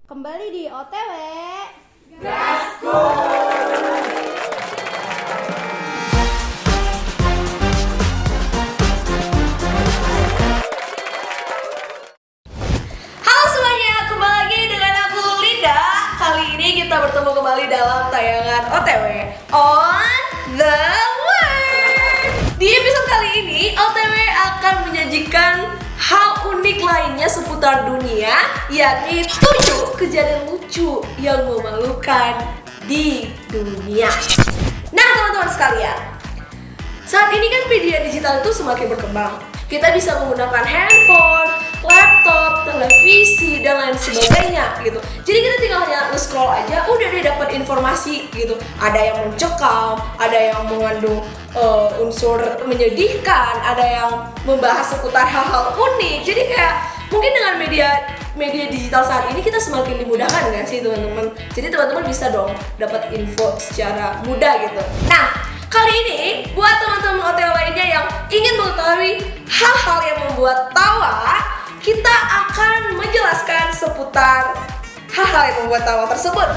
Kembali di OTW Halo semuanya, kembali lagi dengan aku Linda. Kali ini kita bertemu kembali dalam tayangan OTW On The World. Di episode kali ini, OTW akan menyajikan hal unik lainnya seputar dunia, yakni 7 kejadian lucu yang memalukan di dunia. Nah teman-teman sekalian, saat ini kan media digital itu semakin berkembang. Kita bisa menggunakan handphone, laptop, televisi, dan lain sebagainya gitu. Jadi kita tinggal hanya nge-scroll aja, udah deh dapat informasi gitu. Ada yang mencekam, ada yang mengandung unsur menyedihkan, ada yang membahas seputar hal-hal unik. Jadi kayak mungkin dengan media digital saat ini kita semakin dimudahkan nggak sih teman-teman? Jadi teman-teman bisa dong dapat info secara mudah gitu. Nah, kali ini buat teman-teman OTW lainnya yang ingin mengetahui hal-hal yang membuat tawa, kita akan menjelaskan seputar hal-hal yang membuat tawa tersebut.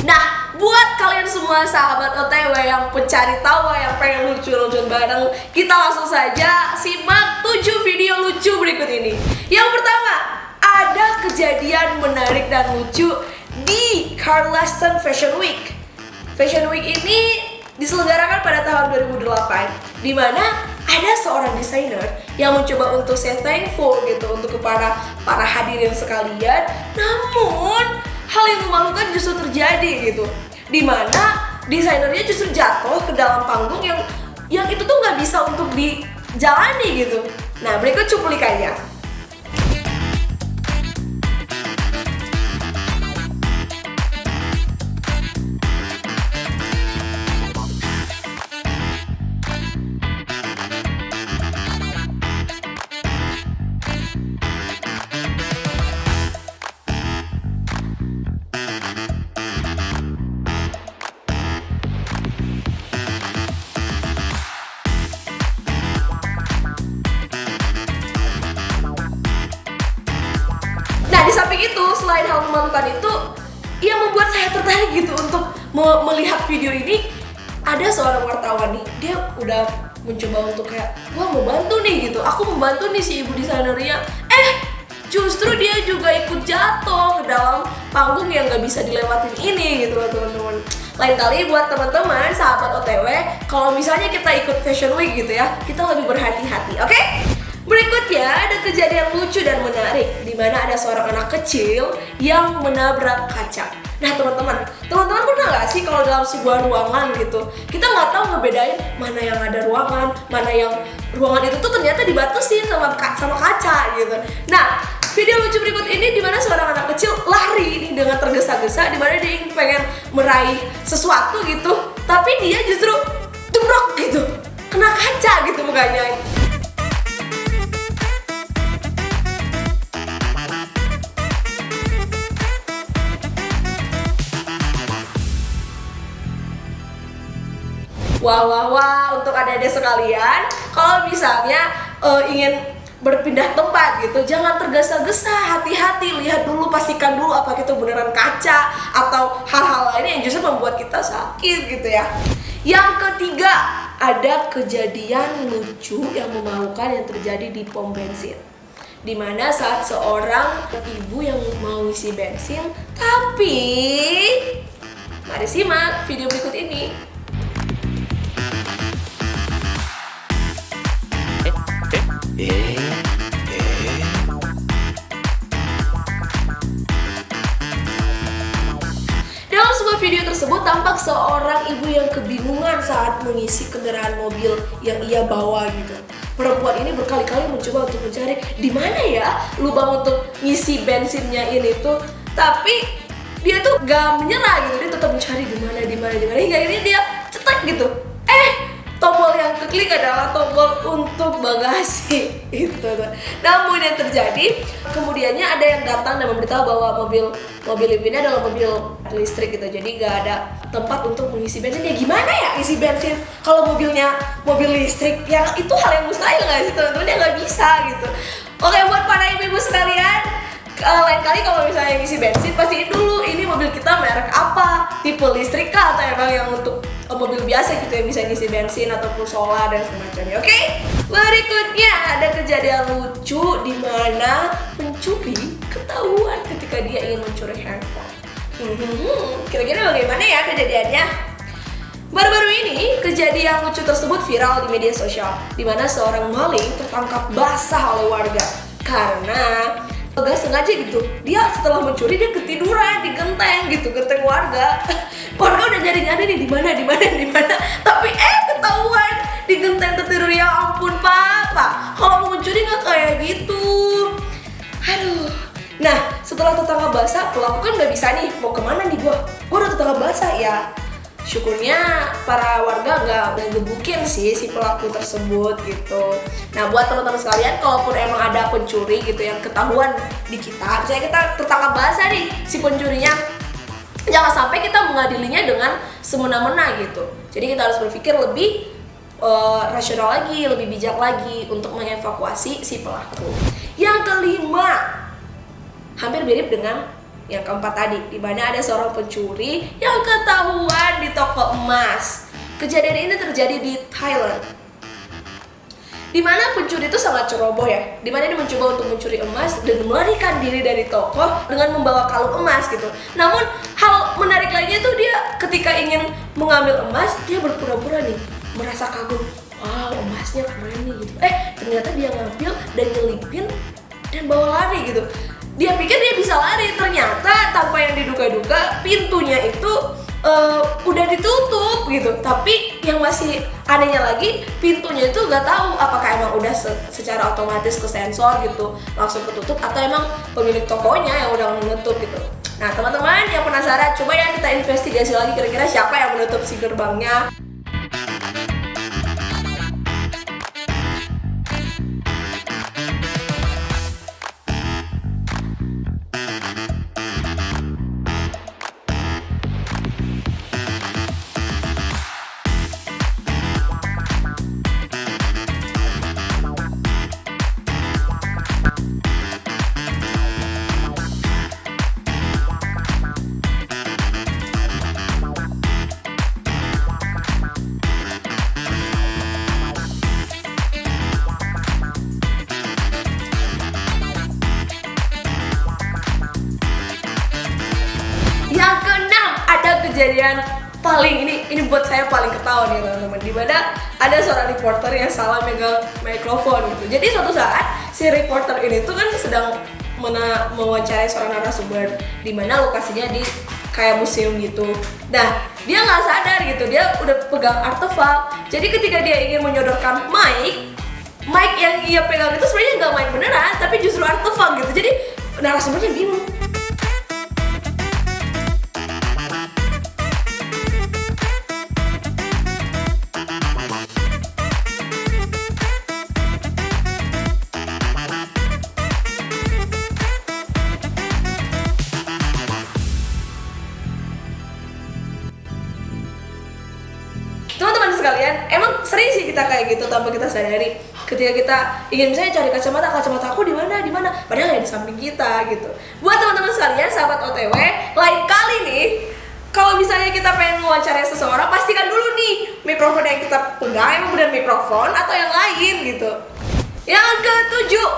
Nah, buat kalian semua sahabat OTW yang pencari tawa, yang pengen lucu-lucuan bareng, kita langsung saja simak 7 video lucu berikut ini. Yang pertama, ada kejadian menarik dan lucu di Charleston Fashion Week. Fashion Week ini diselenggarakan pada tahun 2008, di mana ada seorang desainer yang mencoba untuk say thankful gitu untuk kepada para hadirin sekalian. Namun hal yang memalukan justru terjadi gitu, dimana desainernya justru jatuh ke dalam panggung yang itu tuh nggak bisa untuk dijalani gitu. Nah, berikut cuplikannya. Di samping itu, selain hal memalukan itu, yang membuat saya tertarik gitu untuk melihat video ini, ada seorang wartawan nih, dia udah mencoba untuk kayak, wah mau bantu nih gitu, aku membantu nih si ibu desainernya. Justru dia juga ikut jatuh ke dalam panggung yang gak bisa dilewatin ini gitu loh teman-teman. Lain kali buat teman-teman sahabat OTW, kalau misalnya kita ikut Fashion Week gitu ya, kita lebih berhati-hati, oke? Berikutnya ada kejadian lucu dan menarik di mana ada seorang anak kecil yang menabrak kaca. Nah teman-teman pernah nggak sih kalau dalam sebuah ruangan gitu kita nggak tahu ngebedain mana yang ada ruangan, mana yang ruangan itu tuh ternyata dibatasin sama kaca gitu. Nah, video lucu berikut ini di mana seorang anak kecil lari nih dengan tergesa-gesa, di mana dia pengen meraih sesuatu gitu, tapi dia justru demrok gitu, kena kaca gitu mukanya. Wah, untuk adik-adik sekalian, kalau misalnya ingin berpindah tempat gitu, jangan tergesa-gesa, hati-hati, lihat dulu, pastikan dulu apakah itu beneran kaca atau hal-hal lainnya yang justru membuat kita sakit gitu ya. Yang ketiga, ada kejadian lucu yang memalukan yang terjadi di pom bensin, dimana saat seorang ibu yang mau isi bensin, tapi mari simak video berikut ini. Dalam sebuah video tersebut tampak seorang ibu yang kebingungan saat mengisi kendaraan mobil yang ia bawa gitu. Perempuan ini berkali-kali mencoba untuk mencari di mana ya lubang untuk ngisi bensinnya ini tuh, tapi dia tuh gak menyerah gitu, dia tetap mencari di mana hingga akhirnya dia cetek gitu. Tombol yang keklik adalah tombol untuk bagasi itu tuh. Namun yang terjadi kemudiannya ada yang datang dan memberitahu bahwa mobil ini adalah mobil listrik gitu, jadi gak ada tempat untuk mengisi bensin. Ya gimana ya isi bensin kalau mobilnya mobil listrik? Ya itu hal yang mustahil nggak sih teman-teman? Dia nggak bisa gitu. Oke, buat para ibu-ibu sekalian, lain kali kalau misalnya ngisi bensin pastiin dulu ini mobil kita merek apa, tipe listrik kah atau emang yang untuk mobil biasa gitu yang bisa ngisi bensin ataupun solar dan semacamnya. Oke? Berikutnya ada kejadian lucu di mana pencuri ketahuan ketika dia ingin mencuri handphone. Kira-kira bagaimana ya kejadiannya? Baru-baru ini kejadian lucu tersebut viral di media sosial, di mana seorang maling tertangkap basah oleh warga karena gak sengaja gitu, dia setelah mencuri dia ketiduran di genteng warga. Warga udah nyari-nyari nih di mana, tapi ketahuan di genteng tertidur. Ya ampun papa, kalau mau mencuri nggak kayak gitu. Aduh. Nah, setelah tetangga basah, pelaku kan nggak bisa nih, mau kemana nih gua udah tetangga basah ya. Syukurnya para warga nggak ngegebukin si pelaku tersebut gitu. Nah, buat teman-teman sekalian, kalaupun emang ada pencuri gitu yang ketahuan di kita, misalnya kita tertangkap basah nih si pencurinya, jangan sampai kita mengadilinya dengan semena-mena gitu. Jadi kita harus berpikir lebih rasional lagi, lebih bijak lagi untuk mengevakuasi si pelaku. Yang kelima, hampir mirip dengan yang keempat tadi, di mana ada seorang pencuri yang ketahuan di toko emas. Kejadian ini terjadi di Thailand, di mana pencuri itu sangat ceroboh ya, di mana dia mencoba untuk mencuri emas dan melarikan diri dari toko dengan membawa kalung emas gitu. Namun hal menarik lainnya itu dia ketika ingin mengambil emas, dia berpura-pura nih merasa kagum, wow emasnya keren nih gitu. Ternyata dia ngambil dan nyelipin dan bawa lari gitu. Dia pikir dia bisa lari, ternyata tanpa yang diduga-duga pintunya itu udah ditutup gitu. Tapi yang masih anehnya lagi, pintunya itu gak tahu apakah emang udah secara otomatis ke sensor gitu langsung ketutup atau emang pemilik tokonya yang udah menutup gitu. Nah teman-teman yang penasaran, coba ya kita investigasi lagi kira-kira siapa yang menutup si gerbangnya. Kejadian paling ini buat saya paling ketawa nih teman-teman, di mana ada seorang reporter yang salah megang mikrofon gitu. Jadi suatu saat si reporter ini tuh kan sedang mewawancarai seorang narasumber, di mana lokasinya di kayak museum gitu. Nah dia nggak sadar gitu, dia udah pegang artefak. Jadi ketika dia ingin menyodorkan mic yang ia pegang itu sebenarnya nggak mic beneran, tapi justru artefak gitu. Jadi narasumbernya bingung. Teman-teman sekalian, emang sering sih kita kayak gitu tanpa kita sadari. Ketika kita ingin misalnya cari kacamata aku di mana, padahal ya di samping kita gitu. Buat teman-teman sekalian, sahabat OTW, lain kali nih, kalau misalnya kita pengen mewawancarai seseorang, pastikan dulu nih mikrofon yang kita pegang emang benar mikrofon atau yang lain gitu. Yang ketujuh,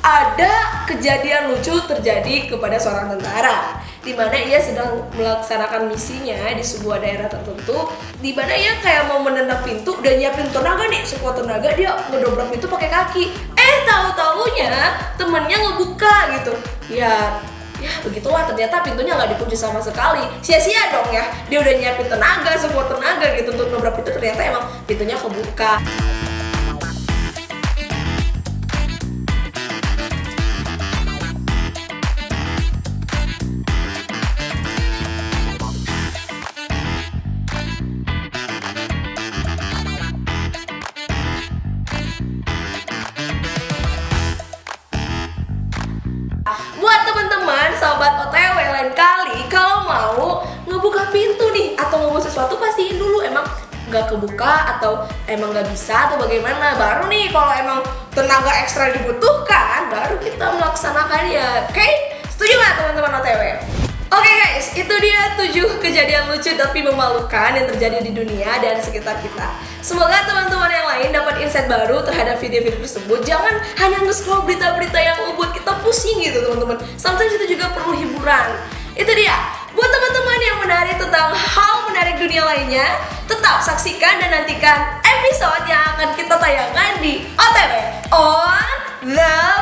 ada kejadian lucu terjadi kepada seorang tentara, di mana ia sedang melaksanakan misinya di sebuah daerah tertentu, di mana ia kayak mau menendang pintu dan nyiapin tenaga nih, sekuat tenaga dia ngedobrak pintu pakai kaki. Tahu-taunya temennya ngebuka gitu. Ya begitulah, ternyata pintunya nggak dikunci sama sekali. Sia-sia dong ya, dia udah nyiapin tenaga, sekuat tenaga gitu untuk ngedobrak pintu, ternyata emang pintunya kebuka. nggak kebuka atau emang nggak bisa atau bagaimana. Baru nih kalau emang tenaga ekstra dibutuhkan, baru kita melaksanakannya. Oke? Setuju nggak teman-teman OTW? Oke guys, itu dia 7 kejadian lucu tapi memalukan yang terjadi di dunia dan sekitar kita. Semoga teman-teman yang lain dapat insight baru terhadap video-video tersebut. Jangan hanya nge-scroll berita-berita yang membuat kita pusing gitu teman-teman. Sometimes itu juga perlu hiburan. Itu dia. Buat teman-teman yang menarik tentang hal menarik dunia lainnya, tetap saksikan dan nantikan episode yang akan kita tayangkan di OTW On The